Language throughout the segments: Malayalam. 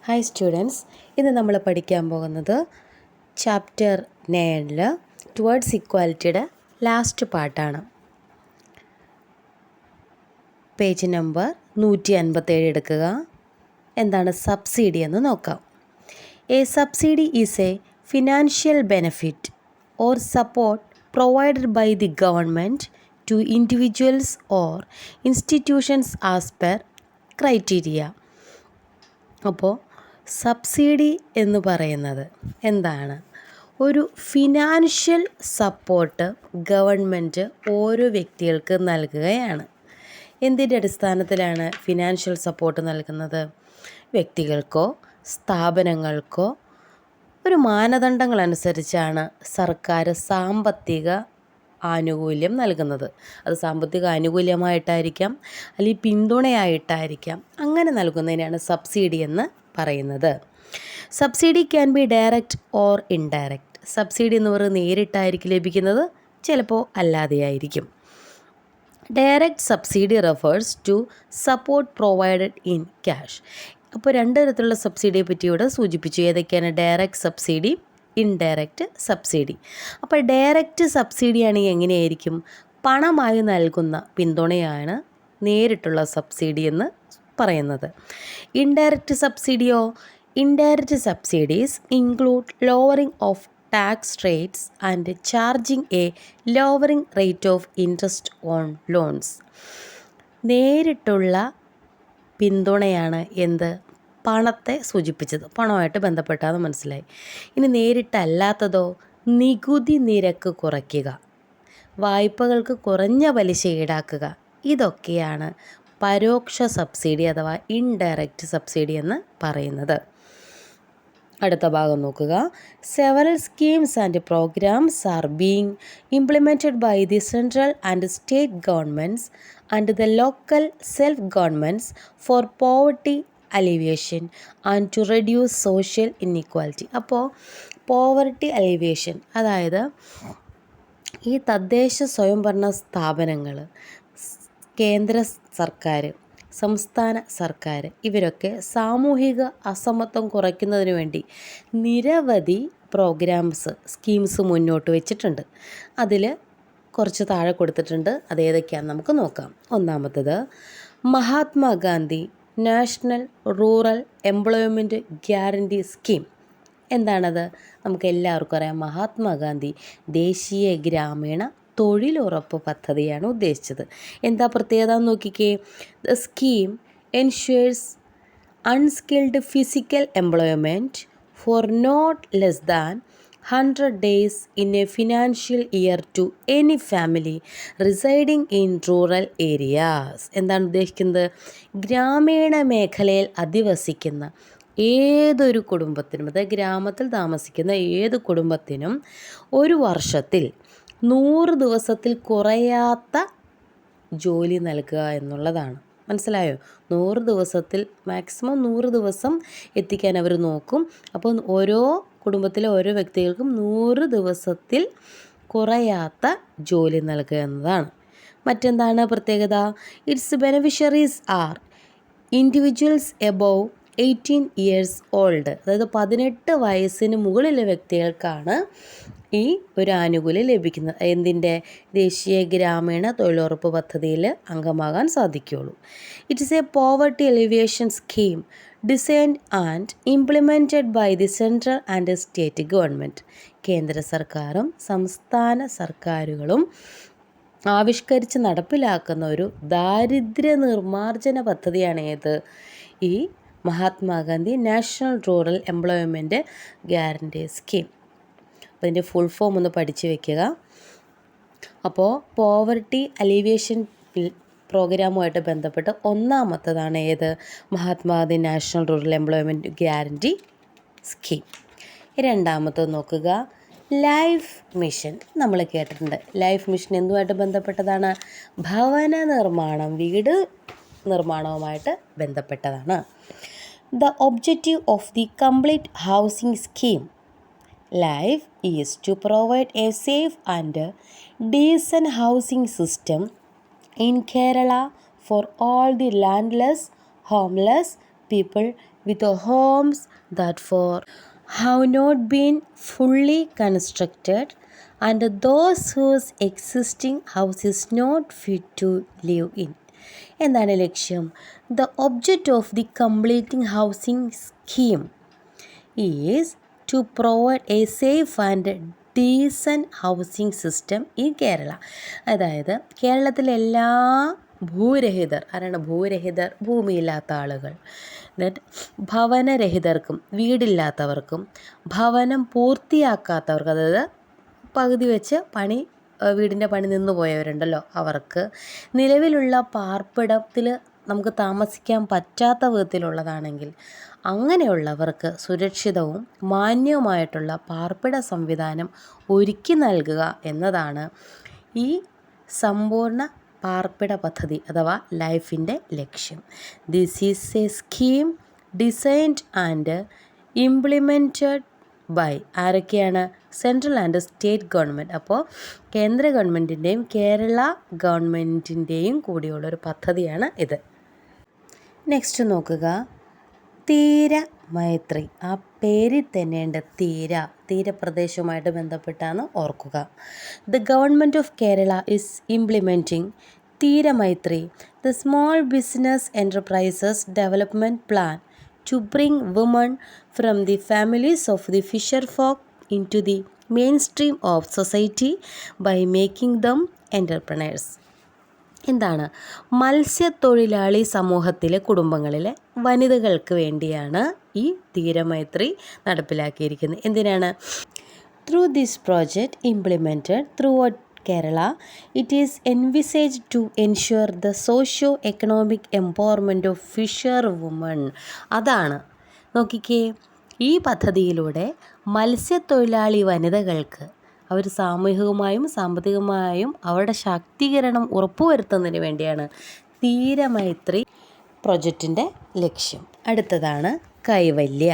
ഹായ് സ്റ്റുഡൻസ്, ഇന്ന് നമ്മൾ പഠിക്കാൻ പോകുന്നത് ചാപ്റ്റർ 9 ടുവേർഡ്സ് ഇക്വാലിറ്റിയുടെ ലാസ്റ്റ് പാർട്ടാണ്. പേജ് നമ്പർ 157 എടുക്കുക. എന്താണ് സബ്സിഡി എന്ന് നോക്കാം. A subsidy is a financial benefit or support provided by the government to individuals or institutions as per criteria. അപ്പോൾ സബ്സിഡി എന്ന് പറയുന്നത് എന്താണ്? ഒരു ഫിനാൻഷ്യൽ സപ്പോർട്ട് ഗവൺമെൻറ് ഓരോ വ്യക്തികൾക്ക് നൽകുകയാണ്. എന്തിൻ്റെ അടിസ്ഥാനത്തിലാണ് ഫിനാൻഷ്യൽ സപ്പോർട്ട് നൽകുന്നത്? വ്യക്തികൾക്കോ സ്ഥാപനങ്ങൾക്കോ ഒരു മാനദണ്ഡങ്ങളനുസരിച്ചാണ് സർക്കാർ സാമ്പത്തിക ആനുകൂല്യം നൽകുന്നത്. അത് സാമ്പത്തിക ആനുകൂല്യമായിട്ടായിരിക്കാം, അല്ലെങ്കിൽ പിന്തുണയായിട്ടായിരിക്കാം. അങ്ങനെ നൽകുന്നതിനാണ് സബ്സിഡി എന്ന് പറയുന്നത്. Subsidy can be direct or indirect. Subsidy എന്ന് പറയുന്നത് നേരിട്ടായിരിക്കും ലഭിക്കുന്നത്, ചിലപ്പോൾ അല്ലാതെയായിരിക്കും. Direct subsidy refers to support provided in cash. അപ്പോൾ രണ്ട് തരത്തിലുള്ള സബ്സിഡിയെ പറ്റി ഇവിടെ സൂചിപ്പിച്ചു. ഏതൊക്കെയാണ്? Direct subsidy, indirect subsidy. അപ്പോൾ ഡയറക്റ്റ് സബ്സിഡി ആണെങ്കിൽ എങ്ങനെയായിരിക്കും? പണമായി നൽകുന്ന പിന്തുണയാണ് നേരിട്ടുള്ള സബ്സിഡി എന്ന് പറയുന്നത്. ഇൻഡയറക്റ്റ് സബ്സിഡിയോ? Indirect subsidies include lowering of tax rates and charging a lowering rate of interest on loans. നേരിട്ടുള്ള പിന്തുണയാണ് എന്ത്? പണത്തെ സൂചിപ്പിച്ചത്, പണമായിട്ട് ബന്ധപ്പെട്ടാന്ന് മനസ്സിലായി. ഇനി നേരിട്ടല്ലാത്തതോ? നികുതി നിരക്ക് കുറയ്ക്കുക, വായ്പകൾക്ക് കുറഞ്ഞ പലിശ ഈടാക്കുക. ഇതൊക്കെയാണ് പരോക്ഷ സബ്സിഡി അഥവാ ഇൻഡയറക്റ്റ് സബ്സിഡി എന്ന് പറയുന്നത്. അടുത്ത ഭാഗം നോക്കുക. Several schemes and programmes are being implemented by the central and state governments and the local self governments for poverty alleviation and to reduce social inequality. അപ്പോൾ പോവർട്ടി അലിവിയേഷൻ, അതായത് ഈ തദ്ദേശ സ്വയംഭരണ സ്ഥാപനങ്ങൾ, കേന്ദ്ര സർക്കാർ, സംസ്ഥാന സർക്കാർ, ഇവരൊക്കെ സാമൂഹിക അസമത്വം കുറയ്ക്കുന്നതിന് വേണ്ടി നിരവധി പ്രോഗ്രാംസ്, സ്കീംസ് മുന്നോട്ട് വെച്ചിട്ടുണ്ട്. അതിൽ കുറച്ച് താഴെ കൊടുത്തിട്ടുണ്ട്. അതേതൊക്കെയാണെന്ന് നമുക്ക് നോക്കാം. ഒന്നാമത്തത് Mahatma Gandhi national rural employment guarantee scheme. എന്താണത്? നമുക്ക് എല്ലാവർക്കും അറിയാം. മഹാത്മാഗാന്ധി ദേശീയ ഗ്രാമീണ തൊഴിലുറപ്പ് പദ്ധതിയാണ് ഉദ്ദേശിച്ചത്. എന്താ പ്രത്യേകത എന്ന് നോക്കിക്കേ. The scheme ensures unskilled physical employment for not less than 100 days in a financial year to any family residing in rural areas. എന്താണ് ഉദ്ദേശിക്കുന്നത്? ഗ്രാമീണ മേഖലയിൽ അധിവസിക്കുന്ന ഏതൊരു കുടുംബത്തിനും, അതായത് ഗ്രാമത്തിൽ താമസിക്കുന്ന ഏത് കുടുംബത്തിനും ഒരു വർഷത്തിൽ 100 ദിവസത്തിൽ കുറയാത്ത ജോലി നൽകുക എന്നുള്ളതാണ്. മനസ്സിലായോ? 100 ദിവസത്തിൽ മാക്സിമം 100 ദിവസം എത്തിക്കാൻ അവർ നോക്കും. അപ്പോൾ ഓരോ കുടുംബത്തിലെ ഓരോ വ്യക്തികൾക്കും 100 ദിവസത്തിൽ കുറയാത്ത ജോലി നൽകുക എന്നതാണ്. മറ്റെന്താണ് പ്രത്യേകത? It's beneficiaries R individuals above 18 years old. അതായത് 18 വയസ്സിന് മുകളിലെ വ്യക്തികൾക്കാണ് ഈ ഒരു ആനുകൂല്യം ലഭിക്കുന്നത്. എന്തിൻ്റെ? ദേശീയ ഗ്രാമീണ തൊഴിലുറപ്പ് പദ്ധതിയിൽ അംഗമാകാൻ സാധിക്കുകയുള്ളൂ. It's a poverty alleviation scheme designed and implemented by the central and state government. കേന്ദ്ര സർക്കാരും സംസ്ഥാന സർക്കാരുകളും ആവിഷ്കരിച്ച് നടപ്പിലാക്കുന്ന ഒരു ദാരിദ്ര്യ നിർമ്മാർജ്ജന പദ്ധതിയാണ് ഏത്? ഈ Mahatma Gandhi national rural employment guarantee scheme. അപ്പോൾ ഇതിൻ്റെ ഫുൾ ഫോം ഒന്ന് പഠിച്ചു വെക്കുക. അപ്പോൾ പോവർട്ടി അലീവിയേഷൻ പ്രോഗ്രാമുമായിട്ട് ബന്ധപ്പെട്ട് ഒന്നാമത്തതാണ് ഏത്? Mahatma Gandhi national rural employment guarantee scheme. രണ്ടാമത്തത് നോക്കുക, ലൈഫ് മിഷൻ. നമ്മൾ കേട്ടിട്ടുണ്ട്. ലൈഫ് മിഷൻ എന്തുമായിട്ട് ബന്ധപ്പെട്ടതാണ്? ഭവന നിർമ്മാണം, വീട് നിർമ്മാണവുമായിട്ട് ബന്ധപ്പെട്ടതാണ്. The objective of the complete housing scheme life is to provide a safe and decent housing system in Kerala for all the landless, homeless people with homes that have not been fully constructed and those whose existing house is not fit to live in. എന്താണ് ലക്ഷ്യം? The object of the completing housing scheme is to provide a safe and decent housing system in Kerala. അതായത് കേരളത്തിലെ എല്ലാ ഭൂരഹിതർ, ആരാണ് ഭൂരഹിതർ? ഭൂമിയില്ലാത്ത ആളുകൾ. ദറ്റ് ഭവനരഹിതർക്കും വീടില്ലാത്തവർക്കും ഭവനം പൂർത്തിയാക്കാത്തവർക്ക്, അതായത് പകുതി വെച്ച് വീടിൻ്റെ പണി നിന്ന് പോയവരുണ്ടല്ലോ, അവർക്ക് നിലവിലുള്ള പാർപ്പിടത്തിൽ നമുക്ക് താമസിക്കാൻ പറ്റാത്ത വിധത്തിലുള്ളതാണെങ്കിൽ അങ്ങനെയുള്ളവർക്ക് സുരക്ഷിതവും മാന്യവുമായിട്ടുള്ള പാർപ്പിട സംവിധാനം ഒരുക്കി നൽകുക എന്നതാണ് ഈ സമ്പൂർണ്ണ പാർപ്പിട പദ്ധതി അഥവാ ലൈഫിൻ്റെ ലക്ഷ്യം. This is a scheme designed and implemented by ആരൊക്കെയാണ്? Central and state government. അപ്പോൾ കേന്ദ്ര ഗവൺമെൻറ്റിൻ്റെയും കേരള ഗവൺമെൻറ്റിൻ്റെയും കൂടിയുള്ളൊരു പദ്ധതിയാണ് ഇത്. നെക്സ്റ്റ് നോക്കുക, തീരമൈത്രി. ആ പേരിൽ തന്നെയുണ്ട് തീരപ്രദേശവുമായിട്ട് ബന്ധപ്പെട്ടാണ് ഓർക്കുക. The government of Kerala is implementing Theeramaithri, the small business enterprises development plan to bring women from the families of the fisher folk into the mainstream of society by making them entrepreneurs. എന്താണ്? മത്സ്യത്തൊഴിലാളി സമൂഹത്തിലെ കുടുംബങ്ങളിലെ വനിതകൾക്ക് വേണ്ടിയാണ് ഈ തീരമൈത്രി നടപ്പിലാക്കിയിരിക്കുന്നത്. എന്തിനാണ്? Through this project implemented through Kerala, it is envisaged to ensure the socio-economic empowerment of fisher women. അതാണ് നോക്കിക്കേ, ഈ പദ്ധതിയിലൂടെ മത്സ്യത്തൊഴിലാളി വനിതകൾക്ക് അവർ സാമൂഹികമായും സാമ്പത്തികമായും അവരുടെ ശാക്തീകരണം ഉറപ്പുവരുത്തുന്നതിന് വേണ്ടിയാണ് തീരമൈത്രി പ്രൊജക്റ്റിൻ്റെ ലക്ഷ്യം. അടുത്തതാണ് Kaivalya.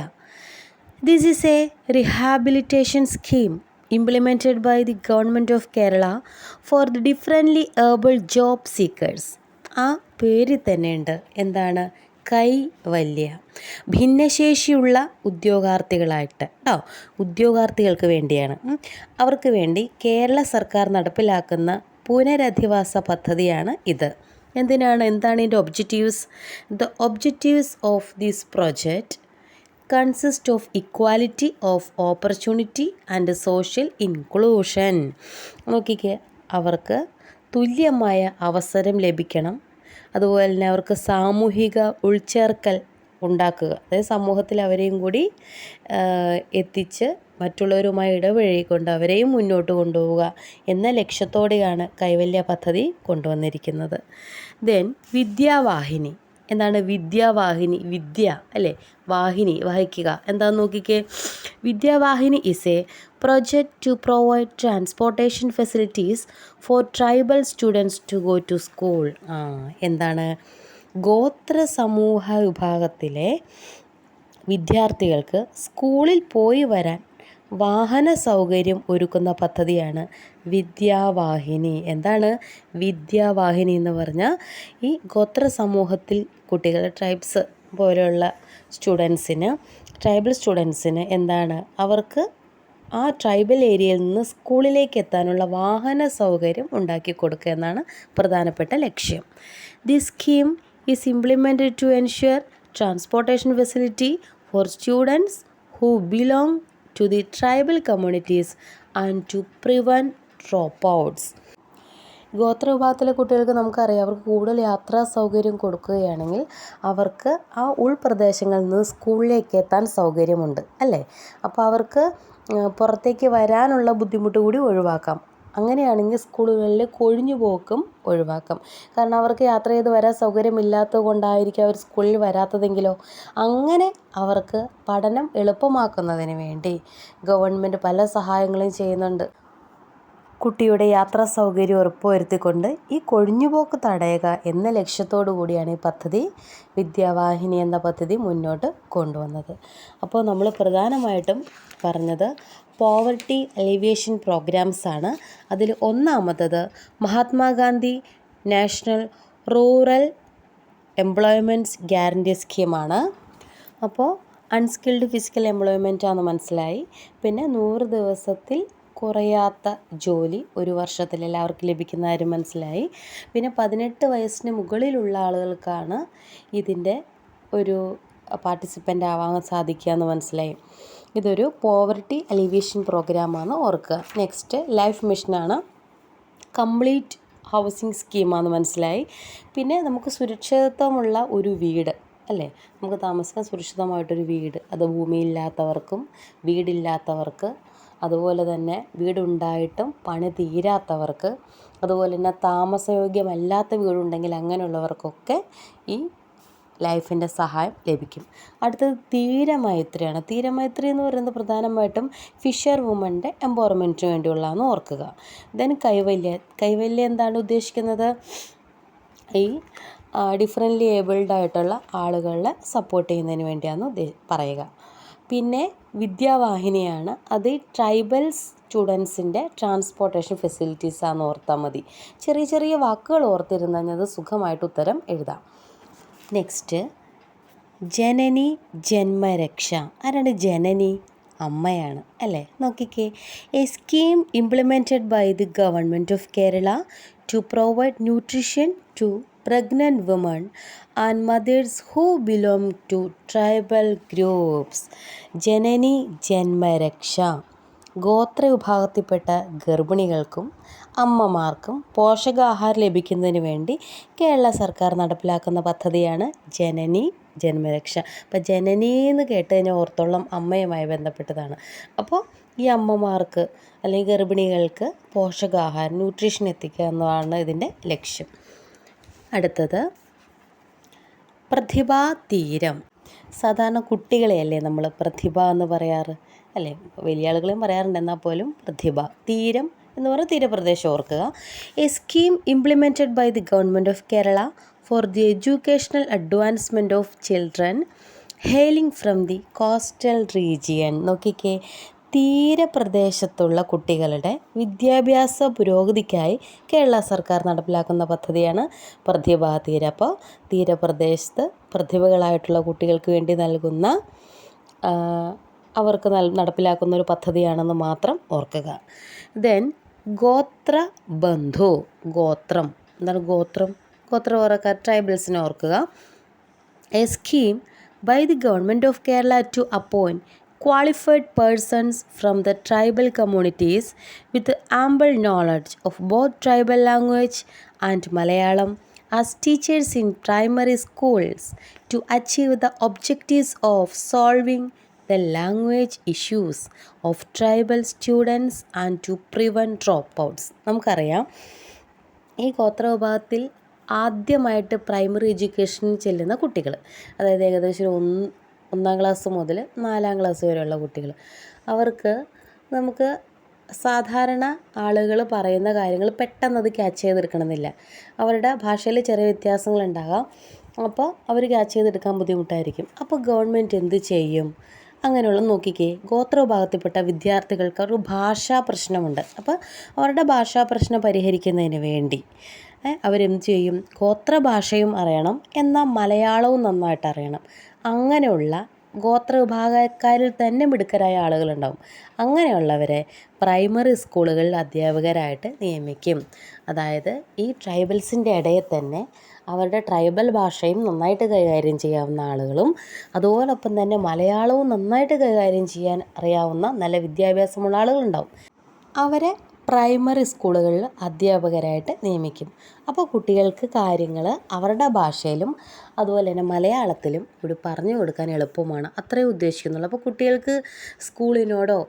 This is a rehabilitation scheme implemented by the government of Kerala for the differently able job seekers. ആ പേരിൽ തന്നെയുണ്ട് എന്താണ്? കൈവല്യ. ഭിന്നശേഷിയുള്ള ഉദ്യോഗാർത്ഥികൾക്ക് വേണ്ടിയാണ്. അവർക്ക് വേണ്ടി കേരള സർക്കാർ നടപ്പിലാക്കുന്ന പുനരധിവാസ പദ്ധതിയാണ് ഇത്. എന്താണ് ഇതിൻ്റെ objectives? The objectives of this project consist of equality of opportunity and social inclusion. നോക്കിക്കേ, അവർക്ക് തുല്യമായ അവസരം ലഭിക്കണം, അതുപോലെ തന്നെ അവർക്ക് സാമൂഹിക ഉൾച്ചേർക്കൽ ഉണ്ടാക്കുക, അതായത് സമൂഹത്തിൽ അവരെയും കൂടി എത്തിച്ച് മറ്റുള്ളവരുമായി ഇടപഴകിക്കൊണ്ട് അവരെയും മുന്നോട്ട് കൊണ്ടുപോവുക എന്ന ലക്ഷ്യത്തോടെയാണ് കൈവല്യ പദ്ധതി കൊണ്ടുവന്നിരിക്കുന്നത്. ദെൻ വിദ്യാവാഹിനി. എന്താണ് വിദ്യാവാഹിനി? വിദ്യ അല്ലേ, വാഹിനി വഹിക്കുക. എന്താണെന്ന് നോക്കിക്കേ, Vidyavahini is a project to provide transportation facilities for tribal students to go to school. എന്താണ്? ഗോത്ര സമൂഹ വിഭാഗത്തിലെ വിദ്യാർത്ഥികൾക്ക് സ്കൂളിൽ പോയി വരാൻ വാഹന സൗകര്യം ഒരുക്കുന്ന പദ്ധതിയാണ് വിദ്യാവാഹിനി. എന്താണ് വിദ്യാവാഹിനി എന്ന് പറഞ്ഞാൽ? ഈ ഗോത്ര സമൂഹത്തിൽ കുട്ടികൾ, ട്രൈബ്സ് പോലെയുള്ള ട്രൈബൽ സ്റ്റുഡൻസിന് എന്താണ്, അവർക്ക് ആ ട്രൈബൽ ഏരിയയിൽ നിന്ന് സ്കൂളിലേക്ക് എത്താനുള്ള വാഹന സൗകര്യം ഉണ്ടാക്കി കൊടുക്കുക എന്നാണ് പ്രധാനപ്പെട്ട ലക്ഷ്യം. This scheme is implemented to ensure transportation facility for students who belong to the tribal communities and to prevent dropouts. ഗോത്രവിഭാഗത്തിലെ കുട്ടികൾക്ക് നമുക്കറിയാം, അവർക്ക് കൂടുതൽ യാത്രാ സൗകര്യം കൊടുക്കുകയാണെങ്കിൽ അവർക്ക് ആ ഉൾപ്രദേശങ്ങളിൽ നിന്ന് സ്കൂളിലേക്ക് എത്താൻ സൗകര്യമുണ്ട് അല്ലേ. അപ്പോൾ അവർക്ക് പുറത്തേക്ക് വരാനുള്ള ബുദ്ധിമുട്ട് കൂടി ഒഴിവാക്കാം. അങ്ങനെയാണെങ്കിൽ സ്കൂളുകളിൽ കൊഴിഞ്ഞുപോക്കും ഒഴിവാക്കാം. കാരണം അവർക്ക് യാത്ര ചെയ്ത് വരാൻ സൗകര്യമില്ലാത്തത് കൊണ്ടായിരിക്കും അവർ സ്കൂളിൽ വരാത്തതെങ്കിലോ. അങ്ങനെ അവർക്ക് പഠനം എളുപ്പമാക്കുന്നതിന് വേണ്ടി ഗവൺമെൻറ് പല സഹായങ്ങളും ചെയ്യുന്നുണ്ട്. കുട്ടിയുടെ യാത്രാ സൗകര്യം ഉറപ്പുവരുത്തിക്കൊണ്ട് ഈ കൊഴിഞ്ഞുപോക്ക് തടയുക എന്ന ലക്ഷ്യത്തോടു കൂടിയാണ് ഈ പദ്ധതി, വിദ്യാവാഹിനി എന്ന പദ്ധതി മുന്നോട്ട് കൊണ്ടുവന്നത്. അപ്പോൾ നമ്മൾ പ്രധാനമായിട്ടും പറഞ്ഞത് പോവർട്ടി അലിവിയേഷൻ പ്രോഗ്രാംസ് ആണ്. അതിൽ ഒന്നാമത്തത് Mahatma Gandhi national rural employments guarantee സ്കീമാണ്. അപ്പോൾ അൺസ്കിൽഡ് ഫിസിക്കൽ എംപ്ലോയ്മെൻ്റ് ആണെന്ന് മനസ്സിലായി. പിന്നെ 100 ദിവസത്തിൽ കുറയാത്ത ജോലി 1 വർഷത്തിൽ എല്ലാവർക്കും ലഭിക്കുന്ന കാര്യം മനസ്സിലായി. പിന്നെ 18 വയസ്സിന് മുകളിലുള്ള ആളുകൾക്കാണ് ഇതിൻ്റെ ഒരു പാർട്ടിസിപ്പൻ്റ് ആവാൻ സാധിക്കുക എന്ന് മനസ്സിലായി. ഇതൊരു പോവർട്ടി അലിവിയേഷൻ പ്രോഗ്രാമാണ്, ഓർക്കുക. നെക്സ്റ്റ് ലൈഫ് മിഷനാണ്, കംപ്ലീറ്റ് ഹൗസിംഗ് സ്കീമാണെന്ന് മനസ്സിലായി. പിന്നെ നമുക്ക് സുരക്ഷിതത്വമുള്ള ഒരു വീട്, അല്ലേ, നമുക്ക് താമസിക്കാൻ സുരക്ഷിതമായിട്ടൊരു വീട്, അത് ഭൂമിയില്ലാത്തവർക്കും വീടില്ലാത്തവർക്ക്, അതുപോലെ തന്നെ വീടുണ്ടായിട്ടും പണി തീരാത്തവർക്ക്, അതുപോലെ തന്നെ താമസയോഗ്യമല്ലാത്ത വീടുണ്ടെങ്കിൽ അങ്ങനെയുള്ളവർക്കൊക്കെ ഈ ലൈഫിൻ്റെ സഹായം ലഭിക്കും. അടുത്തത് തീരമൈത്രിയാണ്. തീരമൈത്രി എന്ന് പറയുന്നത് പ്രധാനമായിട്ടും ഫിഷർ വുമൻ്റെ എംപവർമെൻറ്റിന് വേണ്ടിയുള്ളതെന്ന് ഓർക്കുക. ദെൻ കൈവല്യം എന്താണ് ഉദ്ദേശിക്കുന്നത്? ഈ ഡിഫറൻ്റ്ലി ഏബിൾഡ് ആയിട്ടുള്ള ആളുകളെ സപ്പോർട്ട് ചെയ്യുന്നതിന് വേണ്ടിയാണ് പറയുക. പിന്നെ വിദ്യാവാഹിനിയാണ്, അത് ട്രൈബൽ സ്റ്റുഡൻസിൻ്റെ ട്രാൻസ്പോർട്ടേഷൻ ഫെസിലിറ്റീസാണെന്ന് ഓർത്താൽ മതി. ചെറിയ ചെറിയ വാക്കുകൾ ഓർത്തിരുന്നത് സുഖമായിട്ട് ഉത്തരം എഴുതാം. നെക്സ്റ്റ് ജനനി ജന്മരക്ഷ. ആരാണ് ജനനി? അമ്മയാണ്, അല്ലേ? നോക്കിക്കേ, a scheme implemented by the government of Kerala to provide nutrition to pregnant women and mothers who belong to tribal groups. Janani Janmaraksha ഗോത്ര വിഭാഗത്തിൽപ്പെട്ട ഗർഭിണികൾക്കും അമ്മമാർക്കും പോഷകാഹാരം ലഭിക്കുന്നതിന് വേണ്ടി കേരള സർക്കാർ നടപ്പിലാക്കുന്ന പദ്ധതിയാണ് ജനനി ജന്മരക്ഷ. അപ്പോൾ ജനനി എന്ന് കേട്ട് കഴിഞ്ഞാൽ ഓർത്തോളം അമ്മയുമായി ബന്ധപ്പെട്ടതാണ്. അപ്പോൾ ഈ അമ്മമാർക്ക് അല്ലെങ്കിൽ ഗർഭിണികൾക്ക് പോഷകാഹാരം, ന്യൂട്രീഷൻ എത്തിക്കുക എന്നതാണ് ഇതിൻ്റെ ലക്ഷ്യം. അടുത്തത് പ്രതിഭാ തീരം. സാധാരണ കുട്ടികളെയല്ലേ നമ്മൾ പ്രതിഭ എന്ന് പറയാറ്, അല്ലേ? വലിയ ആളുകളെയും പറയാറുണ്ട്, എന്നാൽ പോലും പ്രതിഭ. തീരം എന്ന് പറഞ്ഞാൽ തീരപ്രദേശം ഓർക്കുക. A scheme implemented by the government of Kerala for the educational advancement of children hailing from the coastal region. നോക്കിക്കേ, തീരപ്രദേശത്തുള്ള കുട്ടികളുടെ വിദ്യാഭ്യാസ പുരോഗതിക്കായി കേരള സർക്കാർ നടപ്പിലാക്കുന്ന പദ്ധതിയാണ് പ്രതിഭാ തീരം. അപ്പോൾ തീരപ്രദേശത്ത് പ്രതിഭകളായിട്ടുള്ള കുട്ടികൾക്ക് വേണ്ടി നൽകുന്ന അവർക്ക് നടപ്പിലാക്കുന്ന ഒരു പദ്ധതിയാണെന്ന് മാത്രം ഓർക്കുക. ദെൻ ഗോത്ര ബന്ധു. ഗോത്രം എന്താണ്? ഗോത്രവർഗക്കാർ, ട്രൈബൽസിനെ ഓർക്കുക. A scheme by the government of Kerala to appoint qualified persons from the tribal communities with ample knowledge of both tribal language and Malayalam as teachers in primary schools to achieve the objectives of solving the language issues of tribal students and to prevent dropouts. നമുക്കറിയാം, ഈ ഗോത്രവിഭാഗത്തിൽ ആദ്യമായിട്ട് പ്രൈമറി എഡ്യൂക്കേഷനിൽ ചെല്ലുന്ന കുട്ടികൾ, അതായത് ഏകദേശം 1ാം ക്ലാസ് മുതൽ 4ാം ക്ലാസ് വരെയുള്ള കുട്ടികൾ, അവർക്ക് നമുക്ക് സാധാരണ ആളുകൾ പറയുന്ന കാര്യങ്ങൾ പെട്ടെന്നത് ക്യാച്ച് ചെയ്തെടുക്കണമെന്നില്ല. അവരുടെ ഭാഷയിൽ ചെറിയ വ്യത്യാസങ്ങളുണ്ടാകാം. അപ്പോൾ അവർ ക്യാച്ച് ചെയ്തെടുക്കാൻ ബുദ്ധിമുട്ടായിരിക്കും. അപ്പോൾ ഗവൺമെൻറ് എന്ത് ചെയ്യും? അങ്ങനെയുള്ള നോക്കിക്കേ, ഗോത്രവിഭാഗത്തിൽപ്പെട്ട വിദ്യാർത്ഥികൾക്ക് ഒരു ഭാഷാ പ്രശ്നമുണ്ട്. അപ്പോൾ അവരുടെ ഭാഷാ പ്രശ്നം പരിഹരിക്കുന്നതിന് വേണ്ടി അവരെന്ത് ചെയ്യും? ഗോത്രഭാഷയും അറിയണം, എന്നാൽ മലയാളവും നന്നായിട്ട് അറിയണം. അങ്ങനെയുള്ള ഗോത്രവിഭാഗക്കാരിൽ തന്നെ മിടുക്കരായ ആളുകളുണ്ടാവും. അങ്ങനെയുള്ളവരെ പ്രൈമറി സ്കൂളുകളിൽ അധ്യാപകരായിട്ട് നിയമിക്കും. അതായത് ഈ ട്രൈബൽസിൻ്റെ ഇടയിൽ തന്നെ അവരുടെ ട്രൈബൽ ഭാഷയും നന്നായിട്ട് കൈകാര്യം ചെയ്യാവുന്ന ആളുകളും അതോടൊപ്പം തന്നെ മലയാളവും നന്നായിട്ട് കൈകാര്യം ചെയ്യാൻ അറിയാവുന്ന നല്ല വിദ്യാഭ്യാസമുള്ള ആളുകളുണ്ടാവും. അവരെ പ്രൈമറി സ്കൂളുകളിൽ അധ്യാപകരായിട്ട് നിയമിക്കും. അപ്പോൾ കുട്ടികൾക്ക് കാര്യങ്ങൾ അവരുടെ ഭാഷയിലും അതുപോലെ തന്നെ മലയാളത്തിലും ഇവിടെ പറഞ്ഞു കൊടുക്കാൻ എളുപ്പമാണ്. അത്രയും ഉദ്ദേശിക്കുന്നുള്ളൂ. അപ്പോൾ കുട്ടികൾക്ക് സ്കൂളിനോടോ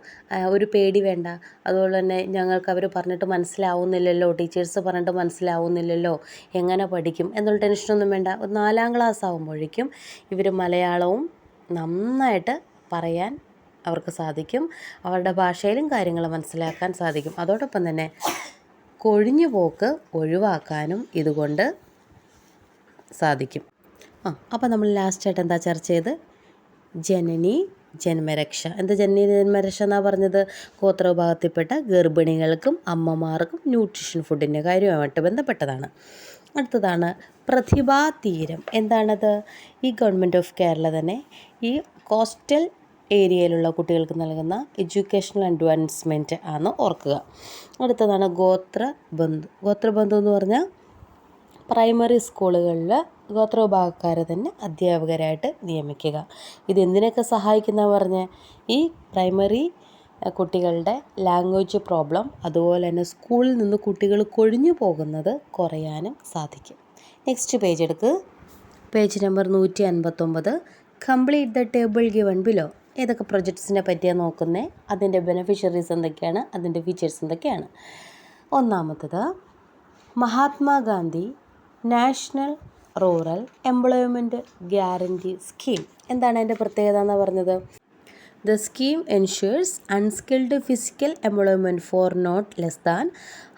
ഒരു പേടി വേണ്ട. അതുപോലെ തന്നെ ഞങ്ങൾക്ക് അവർ പറഞ്ഞിട്ട് മനസ്സിലാവുന്നില്ലല്ലോ, ടീച്ചേഴ്സ് പറഞ്ഞിട്ട് മനസ്സിലാവുന്നില്ലല്ലോ, എങ്ങനെ പഠിക്കും എന്നുള്ള ടെൻഷനൊന്നും വേണ്ട. 4ാം ക്ലാസ് ആകുമ്പോഴേക്കും ഇവർ മലയാളവും നന്നായിട്ട് പറയാൻ അവർക്ക് സാധിക്കും. അവരുടെ ഭാഷയിലും കാര്യങ്ങൾ മനസ്സിലാക്കാൻ സാധിക്കും. അതോടൊപ്പം തന്നെ കൊഴിഞ്ഞു പോക്ക് ഒഴിവാക്കാനും ഇതുകൊണ്ട് സാധിക്കും. അപ്പോൾ നമ്മൾ ലാസ്റ്റായിട്ട് എന്താ ചർച്ച ചെയ്ത്? ജനനി ജന്മരക്ഷ. എന്താ ജനനി ജന്മരക്ഷ എന്നാണ് പറഞ്ഞത്? ഗോത്രവിഭാഗത്തിൽപ്പെട്ട ഗർഭിണികൾക്കും അമ്മമാർക്കും ന്യൂട്രീഷൻ ഫുഡിൻ്റെ കാര്യവുമായിട്ട് ബന്ധപ്പെട്ടതാണ്. അടുത്തതാണ് പ്രതിഭാ തീരം എന്താണത്? ഈ ഗവൺമെൻറ് ഓഫ് കേരള തന്നെ ഈ കോസ്റ്റൽ ഏരിയയിലുള്ള കുട്ടികൾക്ക് നൽകുന്ന എഡ്യൂക്കേഷണൽ അഡ്വാൻസ്മെൻറ്റ് ആണ് ഓർക്കുക. അടുത്തതാണ് ഗോത്രബന്ധു. ഗോത്രബന്ധു എന്ന് പറഞ്ഞാൽ പ്രൈമറി സ്കൂളുകളിൽ ഗോത്രവിഭാഗക്കാരെ തന്നെ അധ്യാപകരായിട്ട് നിയമിക്കുക. ഇതെന്തിനൊക്കെ സഹായിക്കുന്ന പറഞ്ഞ് ഈ പ്രൈമറി കുട്ടികളുടെ ലാംഗ്വേജ് പ്രോബ്ലം അതുപോലെ തന്നെ സ്കൂളിൽ നിന്ന് കുട്ടികൾ കൊഴിഞ്ഞു പോകുന്നത് കുറയാനും സാധിക്കും. നെക്സ്റ്റ് പേജ് എടുക്ക്. Page number 159. Complete the table given below. ഏതൊക്കെ പ്രൊജക്ട്സിനെ പറ്റിയാണ് നോക്കുന്നത്, അതിൻ്റെ ബെനിഫിഷ്യറീസ് എന്തൊക്കെയാണ്, അതിൻ്റെ ഫീച്ചേഴ്സ് എന്തൊക്കെയാണ്. ഒന്നാമത്തത് Mahatma Gandhi national rural employment guarantee scheme. എന്താണ് അതിൻ്റെ പ്രത്യേകത എന്ന് പറഞ്ഞത്? The scheme ensures unskilled physical employment for not less than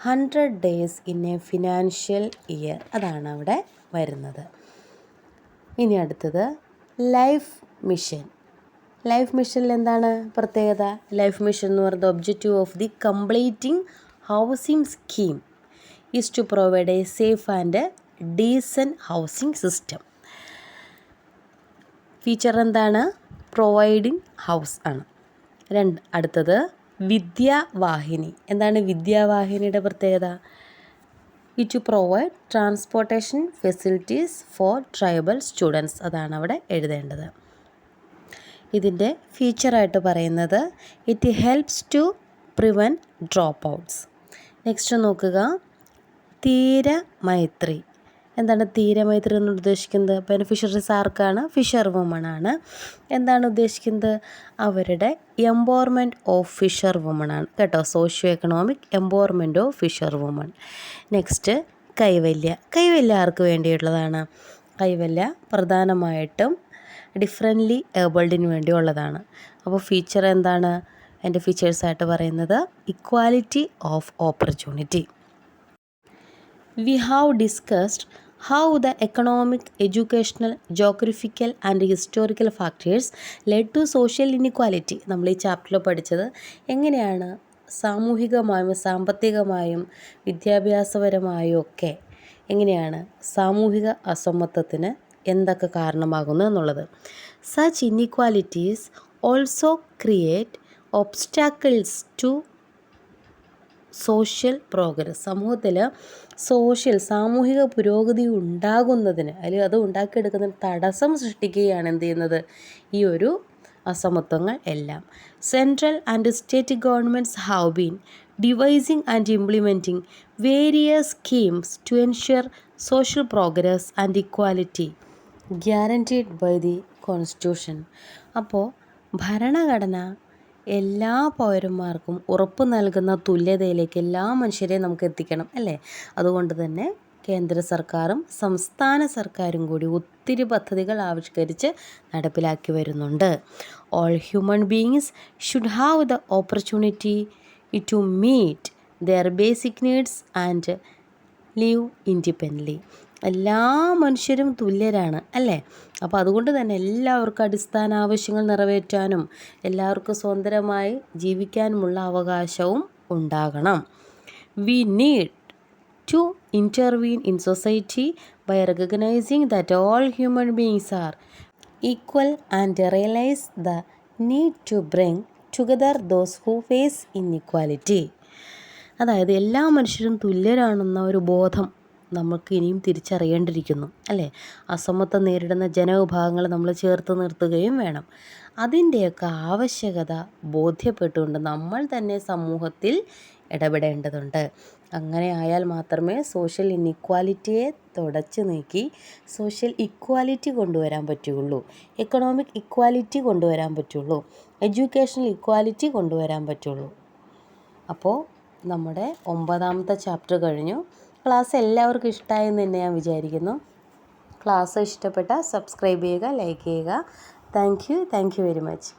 100 days in a financial year. അതാണ് അവിടെ വരുന്നത്. ഇനി അടുത്തത് ലൈഫ് മിഷൻ. ലൈഫ് മിഷനിൽ എന്താണ് പ്രത്യേകത? ലൈഫ് മിഷൻ എന്ന് പറയുന്നത് objective of the completing housing scheme is to provide a safe and decent housing system. Feature എന്താണ്? പ്രൊവൈഡിങ് ഹൗസ് ആണ്. അടുത്തത് വിദ്യാവാഹിനി. എന്താണ് വിദ്യാവാഹിനിയുടെ പ്രത്യേകത? To provide transportation facilities for tribal students. അതാണ് അവിടെ എഴുതേണ്ടത്. ഇതിൻ്റെ ഫീച്ചറായിട്ട് പറയുന്നത് it helps to prevent dropouts. Next നോക്കുക, തീരമൈത്രി. എന്താണ് തീരമൈത്രി എന്ന് ഉദ്ദേശിക്കുന്നത്? ബെനിഫിഷ്യറീസ് ആർക്കാണ്? ഫിഷർ വുമൺ ആണ്. എന്താണ് ഉദ്ദേശിക്കുന്നത്? അവരുടെ എംപവർമെൻറ്റ് ഓഫ് ഫിഷർ വുമൺ ആണ് കേട്ടോ. Socio economic empowerment of fisher woman. Next Kaivalya. Kaivalya ആർക്ക് വേണ്ടിയിട്ടുള്ളതാണ്? കൈവല്യ പ്രധാനമായിട്ടും ഡിഫറെൻ്റ്ലി ഏബിൾഡിന് വേണ്ടിയുള്ളതാണ്. അപ്പോൾ ഫീച്ചർ എന്താണ്? എൻ്റെ ഫീച്ചേഴ്സായിട്ട് പറയുന്നത് equality of opportunity. We have discussed how the economic, educational, geographical and historical factors led to social inequality. നമ്മൾ ഈ ചാപ്റ്ററിൽ പഠിച്ചത് എങ്ങനെയാണ് സാമൂഹികമായും സാമ്പത്തികമായും വിദ്യാഭ്യാസപരമായും ഒക്കെ എങ്ങനെയാണ് സാമൂഹിക അസമത്വത്തിന് എന്തൊക്കെ കാരണമാകുന്നു എന്നുള്ളത്. Such inequalities also create obstacles to social progress. സമൂഹത്തിൽ സാമൂഹിക പുരോഗതി ഉണ്ടാകുന്നതിന് അല്ലെങ്കിൽ അത് ഉണ്ടാക്കിയെടുക്കുന്നതിന് തടസ്സം സൃഷ്ടിക്കുകയാണ് എന്ത് ചെയ്യുന്നത്? ഈ ഒരു അസമത്വങ്ങൾ എല്ലാം. Central and state governments have been devising and implementing various schemes to ensure social progress and equality guaranteed by the constitution. അപ്പോൾ ഭരണഘടന എല്ലാ പൗരന്മാർക്കും ഉറപ്പ് നൽകുന്ന തുല്യതയിലേക്ക് എല്ലാ മനുഷ്യരെയും നമുക്ക് എത്തിക്കണം അല്ലേ? അതുകൊണ്ട് തന്നെ കേന്ദ്ര സർക്കാരും സംസ്ഥാന സർക്കാരും കൂടി ഒത്തിരി പദ്ധതികൾ ആവിഷ്കരിച്ച് നടപ്പിലാക്കി വരുന്നുണ്ട്. All human beings should have the opportunity to meet their basic needs and live independently. എല്ലാ മനുഷ്യരും തുല്യരാണ് അല്ലേ? അപ്പോൾ അതുകൊണ്ട് തന്നെ എല്ലാവർക്കും അടിസ്ഥാന ആവശ്യങ്ങൾ നിറവേറ്റാനും എല്ലാവർക്കും സ്വതന്ത്രമായി ജീവിക്കാനുമുള്ള അവകാശവും ഉണ്ടാകണം. We need to intervene in society by recognising that all human beings are equal and realise the need to bring together those who face inequality. അതായത് എല്ലാ മനുഷ്യരും തുല്യരാണെന്ന ഒരു ബോധം നമുക്ക് ഇനിയും തിരിച്ചറിയേണ്ടിയിരിക്കുന്നു അല്ലേ? അസമത്വം നേരിടുന്ന ജനവിഭാഗങ്ങൾ നമ്മൾ ചേർത്ത് നിർത്തുകയും വേണം. അതിൻ്റെയൊക്കെ ആവശ്യകത ബോധ്യപ്പെട്ടുകൊണ്ട് നമ്മൾ തന്നെ സമൂഹത്തിൽ ഇടപെടേണ്ടതുണ്ട്. അങ്ങനെ ആയാൽ മാത്രമേ സോഷ്യൽ ഇൻഇക്വാലിറ്റിയെ തുടച്ചു നീക്കി സോഷ്യൽ ഇക്വാലിറ്റി കൊണ്ടുവരാൻ പറ്റുകയുള്ളൂ, എക്കണോമിക് ഇക്വാലിറ്റി കൊണ്ടുവരാൻ പറ്റുള്ളൂ, എഡ്യൂക്കേഷണൽ ഇക്വാലിറ്റി കൊണ്ടുവരാൻ പറ്റുള്ളൂ. അപ്പോൾ നമ്മുടെ 9ാമത്തെ ചാപ്റ്റർ കഴിഞ്ഞു. ക്ലാസ് എല്ലാവർക്കും ഇഷ്ടമായെന്ന് തന്നെ ഞാൻ വിചാരിക്കുന്നു. ക്ലാസ് ഇഷ്ടപ്പെട്ടാൽ സബ്സ്ക്രൈബ് ചെയ്യുക, ലൈക്ക് ചെയ്യുക. Thank you very much.